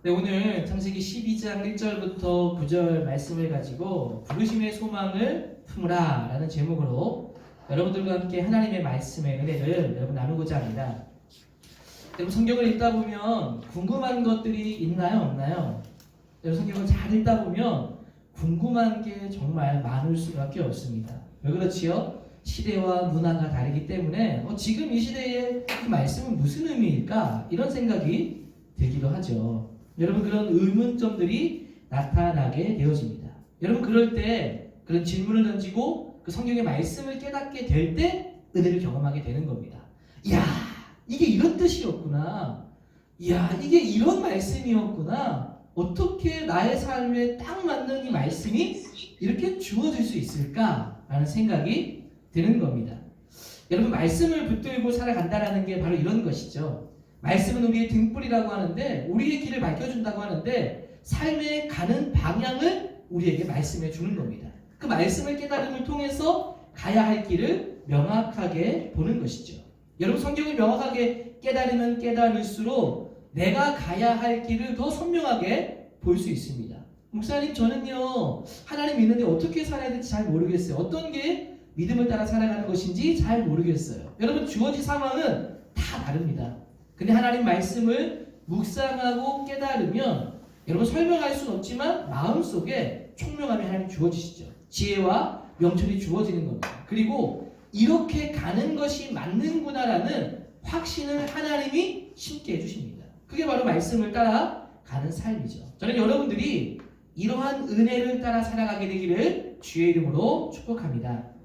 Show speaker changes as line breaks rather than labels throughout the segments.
네, 오늘 창세기 12장 1절부터 9절 말씀을 가지고 부르심의 소망을 품으라 라는 제목으로 여러분들과 함께 하나님의 말씀의 은혜를 여러분 나누고자 합니다. 여러분 성경을 읽다 보면 궁금한 것들이 있나요? 없나요? 여러분 성경을 잘 읽다 보면 궁금한 게 정말 많을 수밖에 없습니다. 왜 그렇지요? 시대와 문화가 다르기 때문에 지금 이 시대에 이 말씀은 무슨 의미일까? 이런 생각이 들기도 하죠. 여러분 그런 의문점들이 나타나게 되어집니다. 여러분 그럴 때 그런 질문을 던지고 그 성경의 말씀을 깨닫게 될 때 은혜를 경험하게 되는 겁니다. 이야, 이게 이런 뜻이었구나. 이야, 이게 이런 말씀이었구나. 어떻게 나의 삶에 딱 맞는 이 말씀이 이렇게 주어질 수 있을까라는 생각이 드는 겁니다. 여러분 말씀을 붙들고 살아간다는 게 바로 이런 것이죠. 말씀은 우리의 등불이라고 하는데 우리의 길을 밝혀준다고 하는데 삶에 가는 방향을 우리에게 말씀해 주는 겁니다. 그 말씀을 깨달음을 통해서 가야 할 길을 명확하게 보는 것이죠. 여러분 성경을 명확하게 깨달으면 깨달을수록 내가 가야 할 길을 더 선명하게 볼 수 있습니다. 목사님 저는요 하나님 믿는데 어떻게 살아야 될지 잘 모르겠어요. 어떤 게 믿음을 따라 살아가는 것인지 잘 모르겠어요. 여러분 주어진 상황은 다 다릅니다. 근데 하나님 말씀을 묵상하고 깨달으면 여러분 설명할 수는 없지만 마음속에 총명함이 하나님 주어지시죠. 지혜와 명철이 주어지는 겁니다. 그리고 이렇게 가는 것이 맞는구나라는 확신을 하나님이 심게 해주십니다. 그게 바로 말씀을 따라 가는 삶이죠. 저는 여러분들이 이러한 은혜를 따라 살아가게 되기를 주의 이름으로 축복합니다.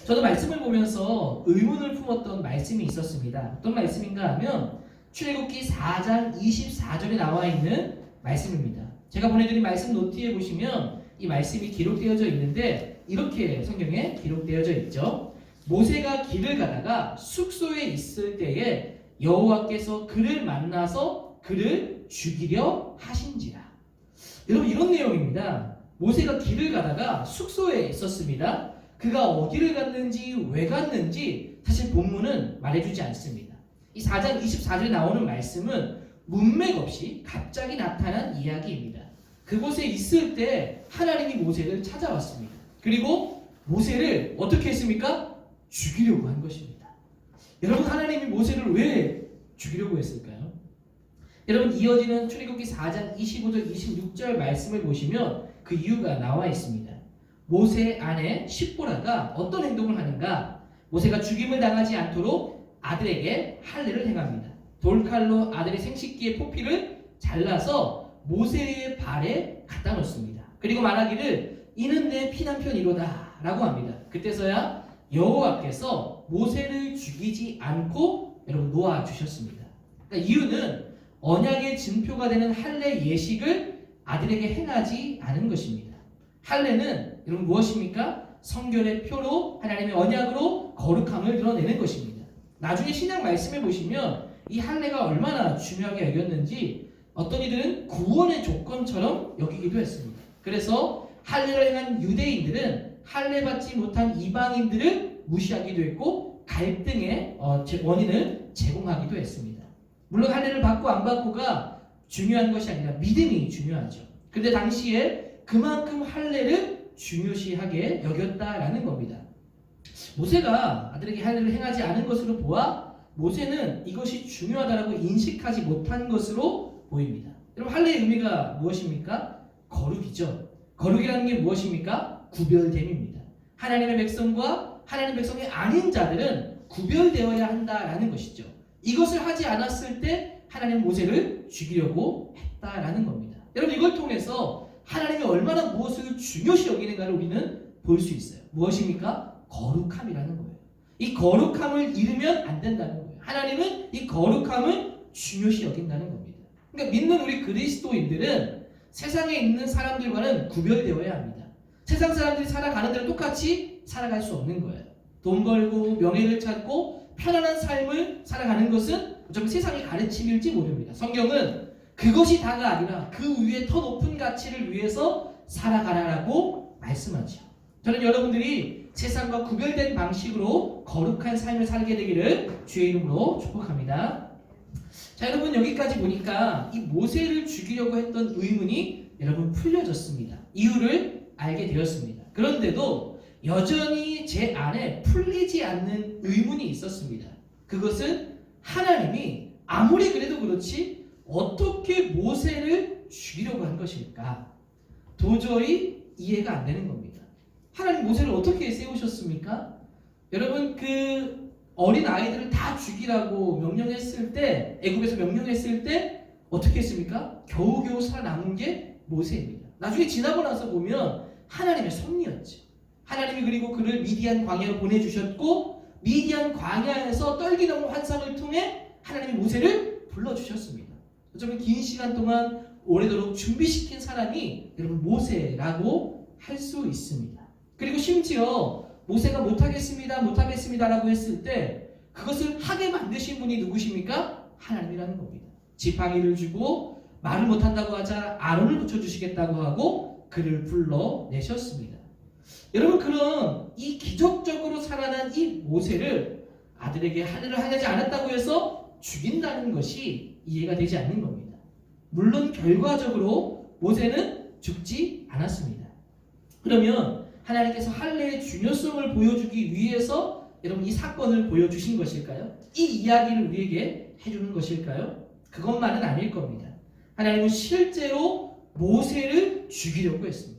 저도 말씀을 보면서 의문을 품었던 말씀이 있었습니다. 어떤 말씀인가 하면 출애굽기 4장 24절에 나와 있는 말씀입니다. 제가 보내드린 말씀 노트에 보시면 이 말씀이 기록되어져 있는데 이렇게 성경에 기록되어져 있죠. 모세가 길을 가다가 숙소에 있을 때에 여호와께서 그를 만나서 그를 죽이려 하신지라. 여러분 이런 내용입니다. 모세가 길을 가다가 숙소에 있었습니다. 그가 어디를 갔는지 왜 갔는지 사실 본문은 말해주지 않습니다. 이 4장 24절에 나오는 말씀은 문맥 없이 갑자기 나타난 이야기입니다. 그곳에 있을 때 하나님이 모세를 찾아왔습니다. 그리고 모세를 어떻게 했습니까? 죽이려고 한 것입니다. 여러분 하나님이 모세를 왜 죽이려고 했을까요? 여러분 이어지는 출애굽기 4장 25절 26절 말씀을 보시면 그 이유가 나와 있습니다. 모세의 아내 십보라가 어떤 행동을 하는가? 모세가 죽임을 당하지 않도록 아들에게 할례를 행합니다. 돌칼로 아들의 생식기의 포피를 잘라서 모세의 발에 갖다 놓습니다. 그리고 말하기를 이는 내 피난편이로다 라고 합니다. 그때서야 여호와께서 모세를 죽이지 않고 여러분 놓아주셨습니다. 그러니까 이유는 언약의 증표가 되는 할례 예식을 아들에게 행하지 않은 것입니다. 할례는 여러분 무엇입니까? 성결의 표로 하나님의 언약으로 거룩함을 드러내는 것입니다. 나중에 신약 말씀에 보시면 이 할례가 얼마나 중요하게 여겼는지 어떤 이들은 구원의 조건처럼 여기기도 했습니다. 그래서 할례를 행한 유대인들은 할례 받지 못한 이방인들을 무시하기도 했고 갈등의 원인을 제공하기도 했습니다. 물론 할례를 받고 안 받고가 중요한 것이 아니라 믿음이 중요하죠. 그런데 당시에 그만큼 할례를 중요시하게 여겼다라는 겁니다. 모세가 아들에게 할례를 행하지 않은 것으로 보아 모세는 이것이 중요하다라고 인식하지 못한 것으로 보입니다. 여러분 할례의 의미가 무엇입니까? 거룩이죠. 거룩이라는 게 무엇입니까? 구별됨입니다. 하나님의 백성과 하나님의 백성이 아닌 자들은 구별되어야 한다라는 것이죠. 이것을 하지 않았을 때 하나님은 모세를 죽이려고 했다라는 겁니다. 여러분 이걸 통해서 하나님이 얼마나 무엇을 중요시 여기는가를 우리는 볼 수 있어요. 무엇입니까? 거룩함이라는 거예요. 이 거룩함을 잃으면 안 된다는 거예요. 하나님은 이 거룩함을 중요시 여긴다는 겁니다. 그러니까 믿는 우리 그리스도인들은 세상에 있는 사람들과는 구별되어야 합니다. 세상 사람들이 살아가는 대로 똑같이 살아갈 수 없는 거예요. 돈 벌고 명예를 찾고 편안한 삶을 살아가는 것은 어쩌면 세상의 가르침일지 모릅니다. 성경은 그것이 다가 아니라 그 위에 더 높은 가치를 위해서 살아가라라고 말씀하죠. 저는 여러분들이 세상과 구별된 방식으로 거룩한 삶을 살게 되기를 주의 이름으로 축복합니다. 자, 여러분 여기까지 보니까 이 모세를 죽이려고 했던 의문이 여러분 풀려졌습니다. 이유를 알게 되었습니다. 그런데도 여전히 제 안에 풀리지 않는 의문이 있었습니다. 그것은 하나님이 아무리 그래도 그렇지 어떻게 모세를 죽이려고 한 것일까? 도저히 이해가 안 되는 겁니다. 하나님 모세를 어떻게 세우셨습니까? 여러분 그 어린 아이들을 다 죽이라고 명령했을 때, 애굽에서 명령했을 때 어떻게 했습니까? 겨우겨우 살아남은 게 모세입니다. 나중에 지나고 나서 보면 하나님의 섭리였죠. 하나님이 그리고 그를 미디안 광야로 보내주셨고 미디안 광야에서 떨기나무 환상을 통해 하나님이 모세를 불러주셨습니다. 어쩌면 긴 시간 동안 오래도록 준비시킨 사람이 여러분 모세라고 할 수 있습니다. 그리고 심지어 모세가 못하겠습니다 라고 했을 때 그것을 하게 만드신 분이 누구십니까? 하나님이라는 겁니다. 지팡이를 주고 말을 못한다고 하자 아론을 붙여주시겠다고 하고 그를 불러내셨습니다. 여러분 그런 이 기적적으로 살아난 이 모세를 아들에게 하늘을 하지 않았다고 해서 죽인다는 것이 이해가 되지 않는 겁니다. 물론 결과적으로 모세는 죽지 않았습니다. 그러면 하나님께서 할례의 중요성을 보여주기 위해서 여러분 이 사건을 보여주신 것일까요? 이 이야기를 우리에게 해주는 것일까요? 그것만은 아닐 겁니다. 하나님은 실제로 모세를 죽이려고 했습니다.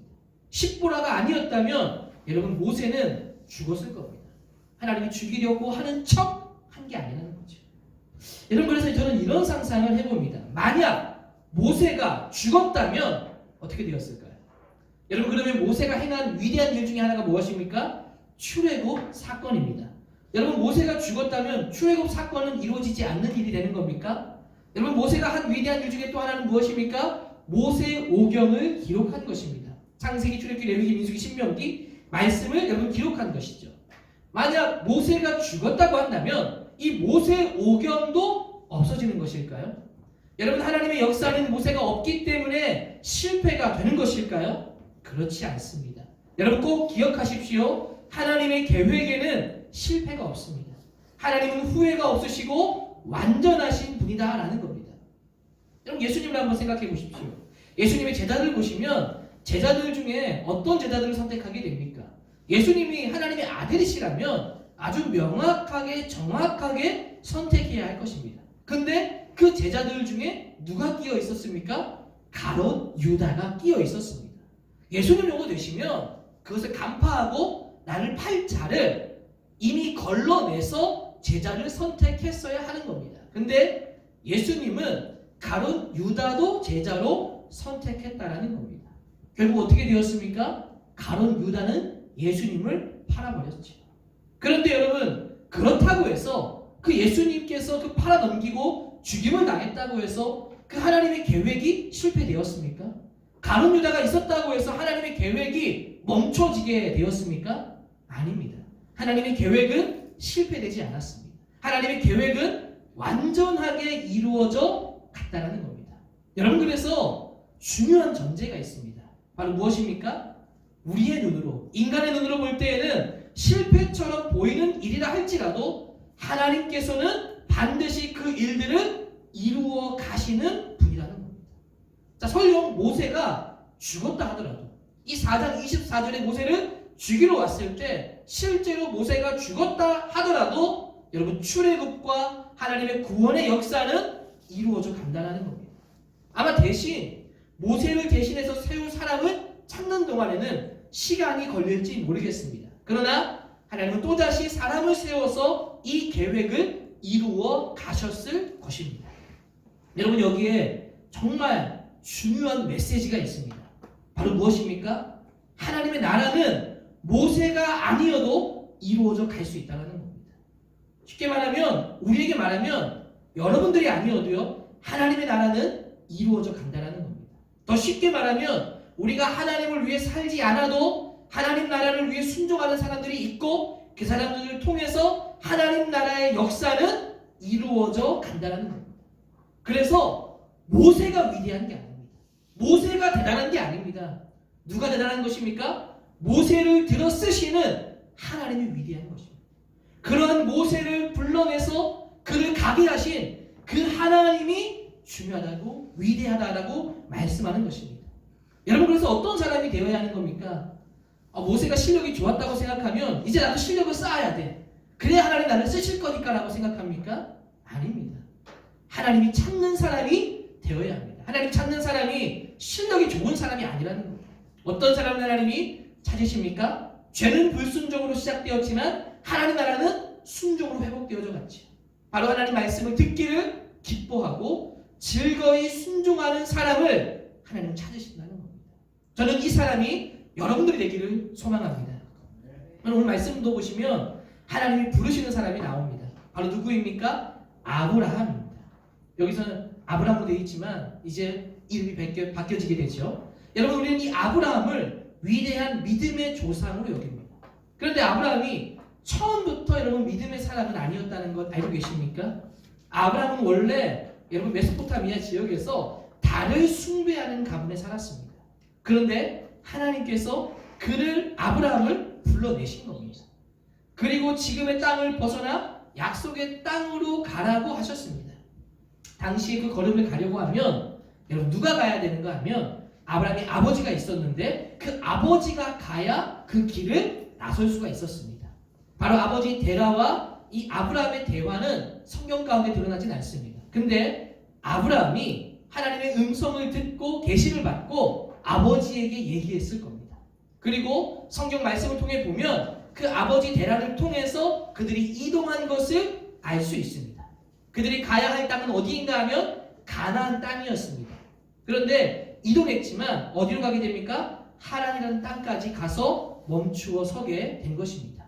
십보라가 아니었다면 여러분 모세는 죽었을 겁니다. 하나님이 죽이려고 하는 척 한 게 아니라는 거죠. 여러분 그래서 저는 이런 상상을 해봅니다. 만약 모세가 죽었다면 어떻게 되었을까요? 여러분 그러면 모세가 행한 위대한 일 중에 하나가 무엇입니까? 출애굽 사건입니다. 여러분 모세가 죽었다면 출애굽 사건은 이루어지지 않는 일이 되는 겁니까? 여러분 모세가 한 위대한 일 중에 또 하나는 무엇입니까? 모세오경을 기록한 것입니다. 창세기, 출애굽기, 레위기, 민수기, 신명기 말씀을 여러분 기록한 것이죠. 만약 모세가 죽었다고 한다면 이 모세오경도 없어지는 것일까요? 여러분 하나님의 역사는 모세가 없기 때문에 실패가 되는 것일까요? 그렇지 않습니다. 여러분 꼭 기억하십시오. 하나님의 계획에는 실패가 없습니다. 하나님은 후회가 없으시고 완전하신 분이다라는 겁니다. 여러분 예수님을 한번 생각해 보십시오. 예수님의 제자들 보시면 제자들 중에 어떤 제자들을 선택하게 됩니까? 예수님이 하나님의 아들이시라면 아주 명확하게 정확하게 선택해야 할 것입니다. 근데 그 제자들 중에 누가 끼어 있었습니까? 가롯 유다가 끼어 있었습니다. 예수님 요거 되시면 그것을 간파하고 나를 팔 자를 이미 걸러내서 제자를 선택했어야 하는 겁니다. 근데 예수님은 가롯 유다도 제자로 선택했다라는 겁니다. 결국 어떻게 되었습니까? 가롯 유다는 예수님을 팔아버렸죠. 그런데 여러분 그렇다고 해서 그 예수님께서 그 팔아넘기고 죽임을 당했다고 해서 그 하나님의 계획이 실패되었습니까? 가룟 유다가 있었다고 해서 하나님의 계획이 멈춰지게 되었습니까? 아닙니다. 하나님의 계획은 실패되지 않았습니다. 하나님의 계획은 완전하게 이루어져 갔다는 겁니다. 여러분 그래서 중요한 전제가 있습니다. 바로 무엇입니까? 우리의 눈으로, 인간의 눈으로 볼 때에는 실패처럼 보이는 일이라 할지라도 하나님께서는 반드시 그 일들을 이루어 가시는 분이라는 겁니다. 자, 설령 모세가 죽었다 하더라도 이 4장 24절에 모세를 죽이러 왔을 때 실제로 모세가 죽었다 하더라도 여러분 출애굽과 하나님의 구원의 역사는 이루어져 간다는 겁니다. 아마 대신 모세를 대신해서 세울 사람을 찾는 동안에는 시간이 걸릴지 모르겠습니다. 그러나 하나님은 또다시 사람을 세워서 이 계획을 이루어 가셨을 것입니다. 여러분 여기에 정말 중요한 메시지가 있습니다. 바로 무엇입니까? 하나님의 나라는 모세가 아니어도 이루어져 갈 수 있다는 겁니다. 쉽게 말하면 우리에게 말하면 여러분들이 아니어도요 하나님의 나라는 이루어져 간다는 겁니다. 더 쉽게 말하면 우리가 하나님을 위해 살지 않아도 하나님 나라를 위해 순종하는 사람들이 있고 그 사람들을 통해서 하나님 나라의 역사는 이루어져 간다는 겁니다. 그래서 모세가 위대한 게 아닙니다. 모세가 대단한 게 아닙니다. 누가 대단한 것입니까? 모세를 들어 쓰시는 하나님이 위대한 것입니다. 그러한 모세를 불러내서 그를 가게 하신 그 하나님이 중요하다고 위대하다라고 말씀하는 것입니다. 여러분 그래서 어떤 사람이 되어야 하는 겁니까? 모세가 실력이 좋았다고 생각하면 이제 나도 실력을 쌓아야 돼. 그래야 하나님 나를 쓰실 거니까 라고 생각합니까? 아닙니다. 하나님이 찾는 사람이 되어야 합니다. 하나님 찾는 사람이 실력이 좋은 사람이 아니라는 겁니다. 어떤 사람을 하나님이 찾으십니까? 죄는 불순종으로 시작되었지만 하나님 나라는 순종으로 회복되어져 갔죠. 바로 하나님 말씀을 듣기를 기뻐하고 즐거이 순종하는 사람을 하나님 찾으신다는 겁니다. 저는 이 사람이 여러분들이 되기를 소망합니다. 오늘 말씀도 보시면 하나님이 부르시는 사람이 나옵니다. 바로 누구입니까? 아브라함입니다. 여기서는 아브라함으로 되어 있지만 이제 이름이 바뀌어지게 되죠. 여러분 우리는 이 아브라함을 위대한 믿음의 조상으로 여깁니다. 그런데 아브라함이 처음부터 여러분 믿음의 사람은 아니었다는 것 알고 계십니까? 아브라함은 원래 여러분 메소포타미아 지역에서 달을 숭배하는 가문에 살았습니다. 그런데 하나님께서 아브라함을 불러내신 겁니다. 그리고 지금의 땅을 벗어나 약속의 땅으로 가라고 하셨습니다. 당시에 그 걸음을 가려고 하면 여러분 누가 가야 되는가 하면 아브라함이 아버지가 있었는데 그 아버지가 가야 그 길을 나설 수가 있었습니다. 바로 아버지 데라와 이 아브라함의 대화는 성경 가운데 드러나진 않습니다. 근데 아브라함이 하나님의 음성을 듣고 계시를 받고 아버지에게 얘기했을 겁니다. 그리고 성경 말씀을 통해 보면 그 아버지 데라를 통해서 그들이 이동한 것을 알 수 있습니다. 그들이 가야 할 땅은 어디인가 하면 가나안 땅이었습니다. 그런데 이동했지만 어디로 가게 됩니까? 하란이라는 땅까지 가서 멈추어 서게 된 것입니다.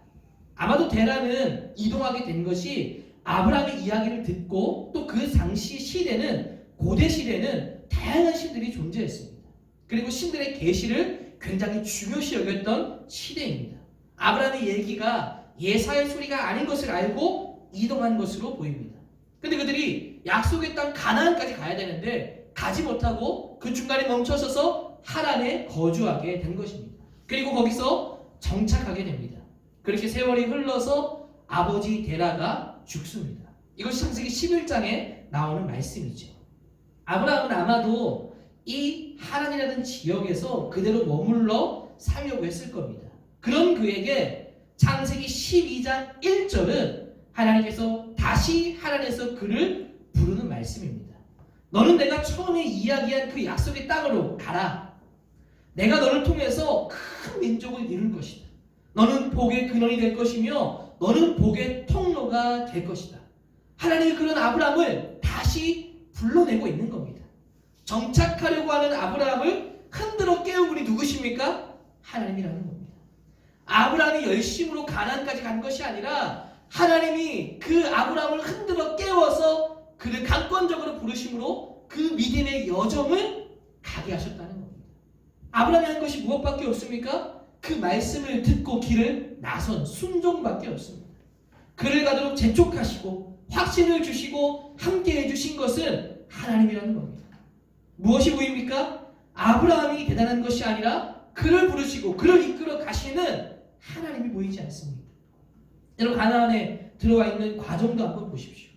아마도 데라는 이동하게 된 것이 아브라함의 이야기를 듣고 또 그 당시 시대는 고대 시대는 다양한 신들이 존재했습니다. 그리고 신들의 계시를 굉장히 중요시 여겼던 시대입니다. 아브라함의 얘기가 예사의 소리가 아닌 것을 알고 이동한 것으로 보입니다. 근데 그들이 약속의 땅 가나안까지 가야 되는데 가지 못하고 그 중간에 멈춰서서 하란에 거주하게 된 것입니다. 그리고 거기서 정착하게 됩니다. 그렇게 세월이 흘러서 아버지 데라가 죽습니다. 이것이 창세기 11장에 나오는 말씀이죠. 아브라함은 아마도 이 하란이라는 지역에서 그대로 머물러 살려고 했을 겁니다. 그런 그에게 창세기 12장 1절은 하나님께서 다시 하란에서 그를 부르는 말씀입니다. 너는 내가 처음에 이야기한 그 약속의 땅으로 가라. 내가 너를 통해서 큰 민족을 이룰 것이다. 너는 복의 근원이 될 것이며 너는 복의 통로가 될 것이다. 하나님이 그런 아브라함을 다시 불러내고 있는 겁니다. 정착하려고 하는 아브라함을 흔들어 깨운 분이 누구십니까? 하나님이라는 겁니다. 아브라함이 열심으로 가나안까지 간 것이 아니라 하나님이 그 아브라함을 흔들어 깨워서 그를 강권적으로 부르심으로 그 믿음의 여정을 가게 하셨다는 겁니다. 아브라함이 한 것이 무엇밖에 없습니까? 그 말씀을 듣고 길을 나선 순종밖에 없습니다. 그를 가도록 재촉하시고 확신을 주시고 함께 해주신 것은 하나님이라는 겁니다. 무엇이 보입니까? 아브라함이 대단한 것이 아니라 그를 부르시고 그를 이끌어 가시는 하나님이 보이지 않습니다. 여러분 가나안에 들어와 있는 과정도 한번 보십시오.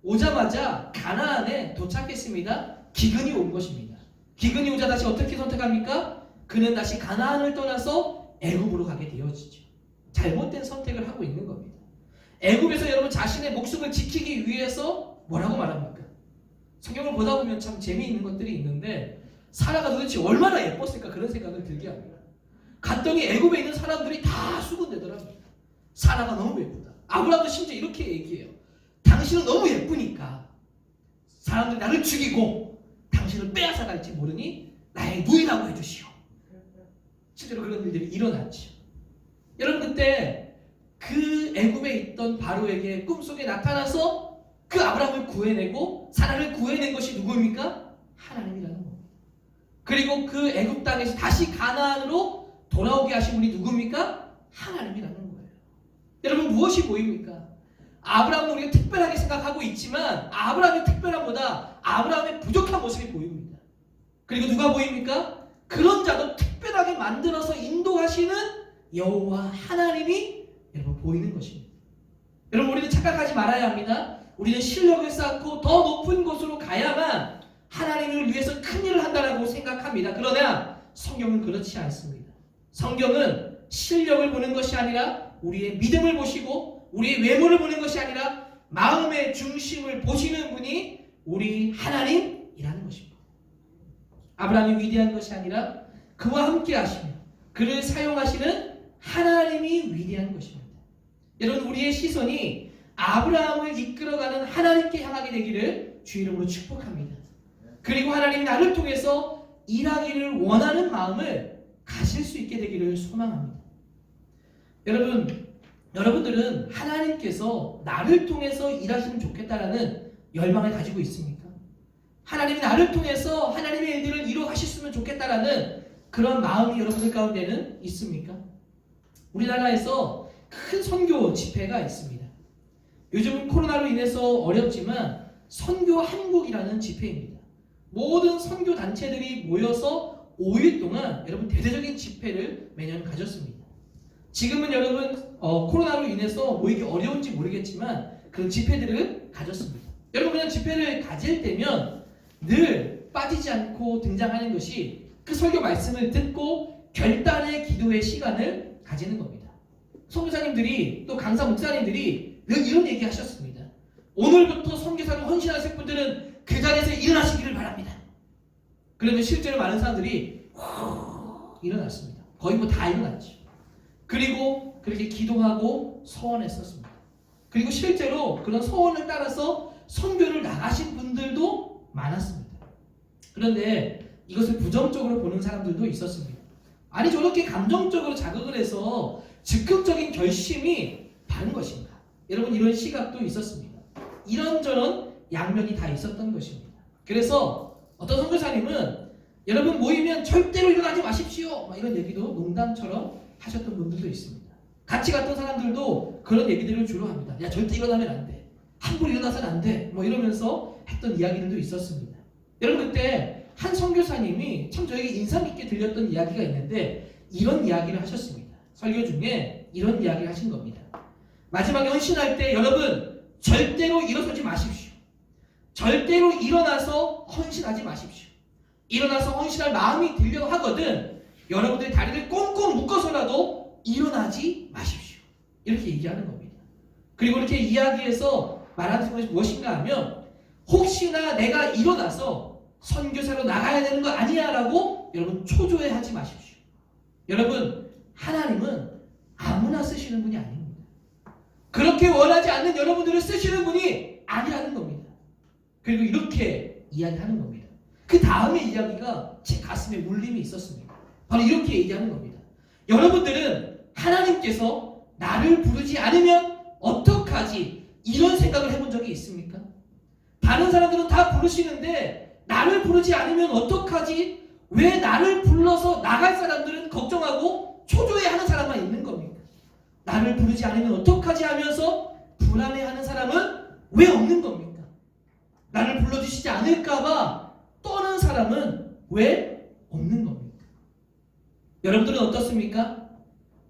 오자마자 가나안에 도착했습니다. 기근이 온 것입니다. 기근이 오자 다시 어떻게 선택합니까? 그는 다시 가나안을 떠나서 애굽으로 가게 되어지죠. 잘못된 선택을 하고 있는 겁니다. 애굽에서 여러분 자신의 목숨을 지키기 위해서 뭐라고 말합니까? 성경을 보다 보면 참 재미있는 것들이 있는데 사라가 도대체 얼마나 예뻤을까 그런 생각을 들게 합니다. 갔더니 애굽에 있는 사람들이 다 수군대더랍니다. 사라가 너무 예쁘다. 아브라함도 심지어 이렇게 얘기해요. 당신은 너무 예쁘니까 사람들이 나를 죽이고 당신을 빼앗아 갈지 모르니 나의 누이라고 해주시오. 실제로 그런 일들이 일어났죠. 여러분 그때 그 애굽에 있던 바로에게 꿈속에 나타나서 그 아브라함을 구해내고 사라를 구해낸 것이 누구입니까? 하나님이라는 겁니다. 그리고 그 애굽 땅에서 다시 가나안으로 돌아오게 하신 분이 누구입니까? 하나님이라는 거예요. 여러분 무엇이 보입니까? 아브라함은 우리가 특별하게 생각하고 있지만 아브라함의 특별함보다 아브라함의 부족한 모습이 보입니다. 그리고 누가 보입니까? 그런 자도 특별하게 만들어서 인도하시는 여호와 하나님이 여러분 보이는 것입니다. 여러분 우리는 착각하지 말아야 합니다. 우리는 실력을 쌓고 더 높은 곳으로 가야만 하나님을 위해서 큰 일을 한다라고 생각합니다. 그러나 성경은 그렇지 않습니다. 성경은 실력을 보는 것이 아니라 우리의 믿음을 보시고 우리의 외모를 보는 것이 아니라 마음의 중심을 보시는 분이 우리 하나님이라는 것입니다. 아브라함이 위대한 것이 아니라 그와 함께 하시며 그를 사용하시는 하나님이 위대한 것입니다. 여러분, 우리의 시선이 아브라함을 이끌어가는 하나님께 향하게 되기를 주 이름으로 축복합니다. 그리고 하나님이 나를 통해서 일하기를 원하는 마음을 가질 수 있게 되기를 소망합니다. 여러분들은 하나님께서 나를 통해서 일하시면 좋겠다라는 열망을 가지고 있습니까? 하나님이 나를 통해서 하나님의 일들을 이루어가셨으면 좋겠다라는 그런 마음이 여러분들 가운데는 있습니까? 우리나라에서 큰 선교 집회가 있습니다. 요즘은 코로나로 인해서 어렵지만 선교 한국이라는 집회입니다. 모든 선교 단체들이 모여서 5일 동안 여러분 대대적인 집회를 매년 가졌습니다. 지금은 여러분 코로나로 인해서 모이기 어려운지 모르겠지만 그런 집회들을 가졌습니다. 여러분, 그냥 집회를 가질 때면 늘 빠지지 않고 등장하는 것이 그 설교 말씀을 듣고 결단의 기도의 시간을 가지는 겁니다. 선교사님들이 또 강사 목사님들이 늘 이런 얘기 하셨습니다. 오늘부터 선교사로 헌신하실 분들은 그 자리에서 일어나시기를 바랍니다. 그러면 실제로 많은 사람들이 일어났습니다. 거의 뭐 다 일어났죠. 그리고 그렇게 기도하고 서원했었습니다. 그리고 실제로 그런 서원을 따라서 선교를 나가신 분들도 많았습니다. 그런데 이것을 부정적으로 보는 사람들도 있었습니다. 아니, 저렇게 감정적으로 자극을 해서 즉흥적인 결심이 바른 것인가? 여러분, 이런 시각도 있었습니다. 이런저런 양면이 다 있었던 것입니다. 그래서 어떤 선교사님은 여러분 모이면 절대로 일어나지 마십시오, 이런 얘기도 농담처럼 하셨던 분들도 있습니다. 같이 갔던 사람들도 그런 얘기들을 주로 합니다. 야, 절대 일어나면 안 돼. 함부로 일어나서는 안 돼. 이러면서 했던 이야기들도 있었습니다. 여러분, 그때 한 선교사님이 참 저에게 인상 깊게 들렸던 이야기가 있는데 이런 이야기를 하셨습니다. 설교 중에 이런 이야기를 하신 겁니다. 마지막에 헌신할 때 여러분 절대로 일어서지 마십시오. 절대로 일어나서 헌신하지 마십시오. 일어나서 헌신할 마음이 들려 하거든 여러분들의 다리를 꽁꽁 묶어서라도 일어나지 마십시오. 이렇게 얘기하는 겁니다. 그리고 이렇게 이야기해서 말하는 것이 무엇인가 하면 혹시나 내가 일어나서 선교사로 나가야 되는 거 아니야 라고 여러분 초조해하지 마십시오. 여러분, 하나님은 아무나 쓰시는 분이 아닙니다. 그렇게 원하지 않는 여러분들을 쓰시는 분이 아니라는 겁니다. 그리고 이렇게 이야기하는 겁니다. 그 다음에 이야기가 제 가슴에 울림이 있었습니다. 바로 이렇게 얘기하는 겁니다. 여러분들은 하나님께서 나를 부르지 않으면 어떡하지? 이런 생각을 해본 적이 있습니까? 다른 사람들은 다 부르시는데 나를 부르지 않으면 어떡하지? 왜 나를 불러서 나갈 사람들은 걱정하고 초조해하는 사람만 있는 겁니까? 나를 부르지 않으면 어떡하지 하면서 불안해하는 사람은 왜 없는 겁니까? 나를 불러주시지 않을까봐 떠는 사람은 왜 없는 겁니까? 여러분들은 어떻습니까?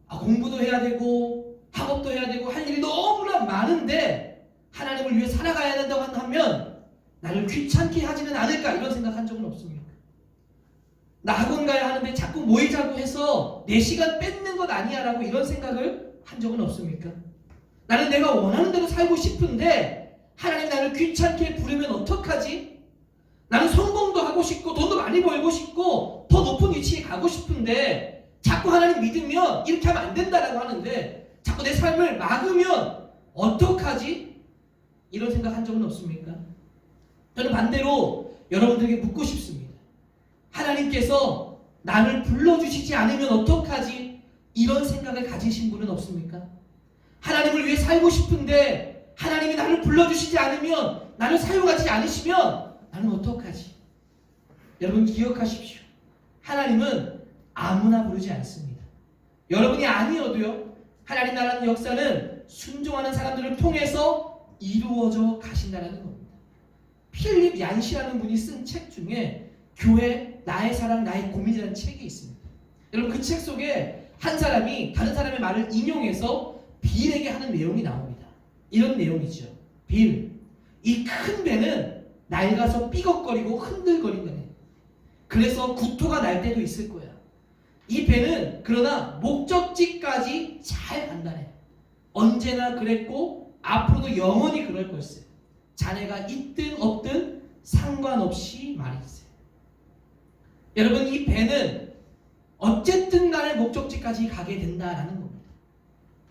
공부도 해야 되고 학업도 해야 되고 할 일이 너무나 많은데 하나님을 위해 살아가야 된다고 하면 나를 귀찮게 하지는 않을까 이런 생각한 적은 없습니까? 나 학원 가야 하는데 자꾸 모이자고 해서 내 시간 뺏는 것 아니야 라고 이런 생각을 한 적은 없습니까? 나는 내가 원하는 대로 살고 싶은데 하나님 나를 귀찮게 부르면 어떡하지? 나는 성공도 하고 싶고 돈도 많이 벌고 싶고 더 높은 위치에 가고 싶은데 자꾸 하나님 믿으면 이렇게 하면 안 된다라고 하는데 자꾸 내 삶을 막으면 어떡하지? 이런 생각 한 적은 없습니까? 저는 반대로 여러분들에게 묻고 싶습니다. 하나님께서 나를 불러주시지 않으면 어떡하지? 이런 생각을 가지신 분은 없습니까? 하나님을 위해 살고 싶은데 하나님이 나를 불러주시지 않으면 나를 사용하지 않으시면 나는 어떡하지? 여러분 기억하십시오. 하나님은 아무나 부르지 않습니다. 여러분이 아니어도요. 하나님 나라는 역사는 순종하는 사람들을 통해서 이루어져 가신다는 겁니다. 필립 얀시라는 분이 쓴 책 중에 교회 나의 사랑 나의 고민이라는 책이 있습니다. 여러분 그 책 속에 한 사람이 다른 사람의 말을 인용해서 빌에게 하는 내용이 나옵니다. 이런 내용이죠. 빌, 이 큰 배는 낡아서 삐걱거리고 흔들거린다네. 그래서 구토가 날 때도 있을 거야. 이 배는 그러나 목적지까지 잘 간다네. 언제나 그랬고 앞으로도 영원히 그럴 걸세. 자네가 있든 없든 상관없이 말이세. 여러분, 이 배는 어쨌든 간에 목적지까지 가게 된다라는 겁니다.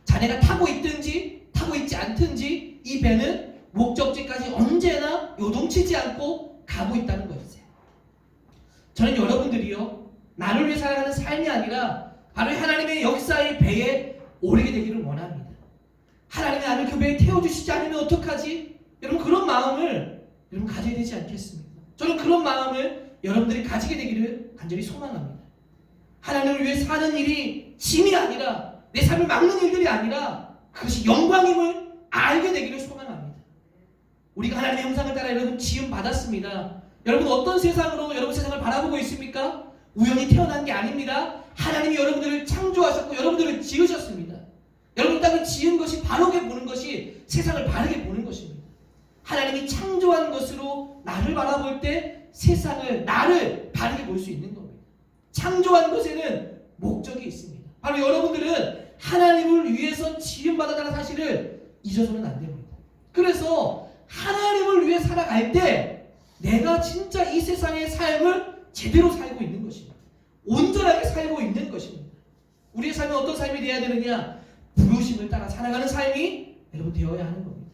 자네가 타고 있든지 타고 있지 않든지 이 배는 목적지까지 언제나 요동치지 않고 가고 있다는 것이세요. 저는 여러분들이요, 나를 위해 살아가는 삶이 아니라 바로 하나님의 역사의 배에 오르게 되기를 원합니다. 하나님이 나를 그 배에 태워주시지 않으면 어떡하지? 여러분, 그런 마음을 여러분 가져야 되지 않겠습니까? 저는 그런 마음을 여러분들이 가지게 되기를 간절히 소망합니다. 하나님을 위해 사는 일이 짐이 아니라, 내 삶을 막는 일들이 아니라 그것이 영광임을 알게 되기를 소망합니다. 우리가 하나님의 형상을 따라 여러분 지음 받았습니다. 여러분, 어떤 세상으로 여러분 세상을 바라보고 있습니까? 우연히 태어난 게 아닙니다. 하나님이 여러분들을 창조하셨고 여러분들을 지으셨습니다. 여러분 땅을 지은 것이 바르게 보는 것이 세상을 바르게 보는 것입니다. 하나님이 창조한 것으로 나를 바라볼 때 세상을, 나를 바르게 볼 수 있는 겁니다. 창조한 것에는 목적이 있습니다. 바로 여러분들은 하나님을 위해서 지음받았다는 사실을 잊어서는 안 됩니다. 그래서 하나님을 위해 살아갈 때 내가 진짜 이 세상의 삶을 제대로 살고 있는 것입니다. 온전하게 살고 있는 것입니다. 우리의 삶은 어떤 삶이 되어야 되느냐? 부르심을 따라 살아가는 삶이 여러분 되어야 하는 겁니다.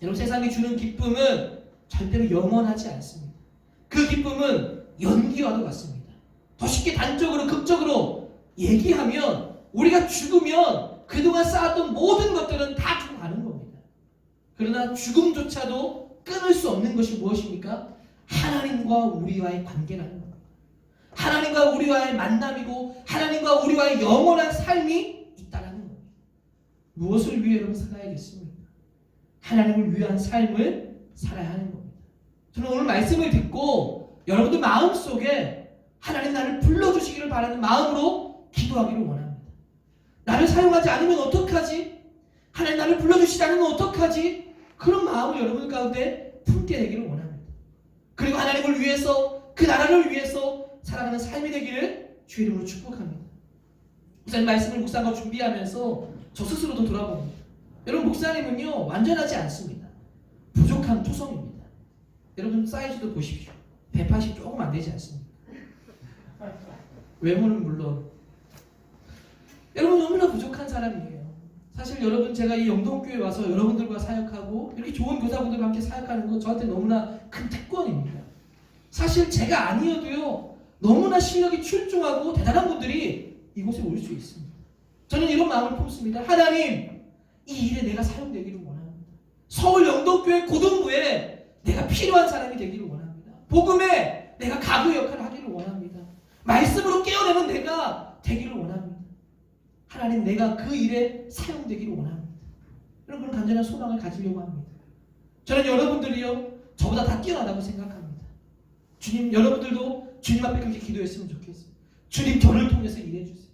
여러분, 세상이 주는 기쁨은 절대로 영원하지 않습니다. 그 기쁨은 연기와도 같습니다. 더 쉽게 단적으로 극적으로 얘기하면 우리가 죽으면 그동안 쌓았던 모든 것들은 다 죽어가는 겁니다. 그러나 죽음조차도 끊을 수 없는 것이 무엇입니까? 하나님과 우리와의 관계라는 겁니다. 하나님과 우리와의 만남이고 하나님과 우리와의 영원한 삶이 있다는 겁니다. 무엇을 위해 여러분 살아야겠습니까? 하나님을 위한 삶을 살아야 하는 겁니다. 저는 오늘 말씀을 듣고 여러분들 마음속에 하나님 나를 불러주시기를 바라는 마음으로 기도하기를 원합니다. 나를 사용하지 않으면 어떡하지? 하나님 나를 불러주시지 않으면 어떡하지? 그런 마음을 여러분 가운데 품게 되기를 원합니다. 그리고 하나님을 위해서, 그 나라를 위해서 살아가는 삶이 되기를 주의 이름으로 축복합니다. 목사님 말씀을 묵상하고 준비하면서 저 스스로도 돌아봅니다. 여러분, 목사님은요 완전하지 않습니다. 부족한 투성입니다. 여러분 사이즈도 보십시오. 180 조금 안 되지 않습니까? 외모는 물론 여러분 너무나 부족한 사람이에요. 사실 여러분, 제가 이 영동교회 와서 여러분들과 사역하고 이렇게 좋은 교사분들과 함께 사역하는 거 저한테 너무나 큰 특권입니다. 사실 제가 아니어도요 너무나 실력이 출중하고 대단한 분들이 이곳에 올 수 있습니다. 저는 이런 마음을 품습니다. 하나님, 이 일에 내가 사용되기를 원합니다. 서울 영동교회 고등부에 내가 필요한 사람이 되기를 원합니다. 복음에 내가 가구 역할을 하기를 원합니다. 말씀으로 깨어내는 내가 되기를 원합니다. 하나님, 내가 그 일에 사용되기를 원합니다. 그런 간절한 소망을 가지려고 합니다. 저는 여러분들이요 저보다 다 뛰어나다고 생각합니다. 주님, 여러분들도 주님 앞에 그렇게 기도했으면 좋겠어요. 주님, 저를 통해서 일해주세요.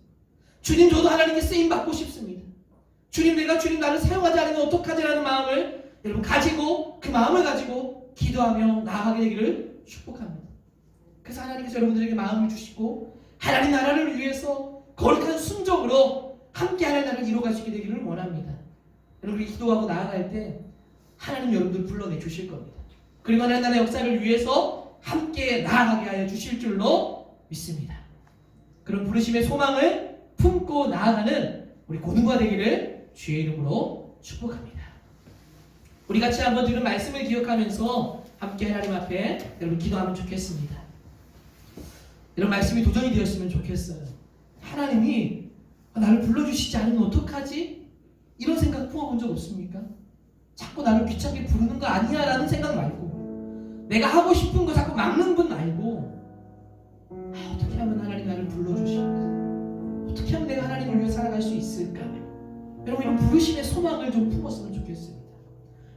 주님, 저도 하나님께 쓰임받고 싶습니다. 주님, 내가 주님 나를 사용하지 않으면 어떡하지라는 마음을 여러분 가지고, 그 마음을 가지고 기도하며 나아가게 되기를 축복합니다. 그래서 하나님께서 여러분들에게 마음을 주시고 하나님 나라를 위해서 거룩한 순종으로 함께 하나님 나라를 이루어가시게 되기를 원합니다. 여러분이 기도하고 나아갈 때 하나님 여러분들 불러내 주실 겁니다. 그리고 하나님 나라의 역사를 위해서 함께 나아가게 하여 주실 줄로 믿습니다. 그런 부르심의 소망을 품고 나아가는 우리 고등부가 되기를 주의 이름으로 축복합니다. 우리 같이 한번 들은 말씀을 기억하면서 함께 하나님 앞에 여러분 기도하면 좋겠습니다. 이런 말씀이 도전이 되었으면 좋겠어요. 하나님이 나를 불러주시지 않으면 어떡하지? 이런 생각 품어본 적 없습니까? 자꾸 나를 귀찮게 부르는 거 아니야 라는 생각 말고, 내가 하고 싶은 거 자꾸 막는 분 말고, 어떻게 하면 하나님 나를 불러주실까? 어떻게 하면 내가 하나님을 위해 살아갈 수 있을까? 여러분, 이런 부르심의 소망을 좀 품었으면 좋겠습니다.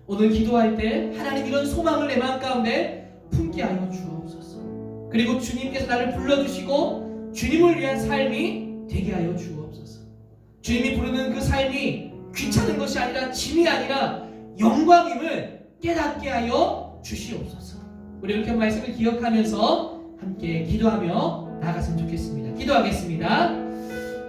오늘 기도할 때 하나님 이런 소망을 내 마음 가운데 품게 하여 주옵소서. 그리고 주님께서 나를 불러주시고 주님을 위한 삶이 되게 하여 주옵소서. 주님이 부르는 그 삶이 귀찮은 것이 아니라 짐이 아니라 영광임을 깨닫게 하여 주시옵소서. 우리 이렇게 말씀을 기억하면서 함께 기도하며 나아갔으면 좋겠습니다. 기도하겠습니다.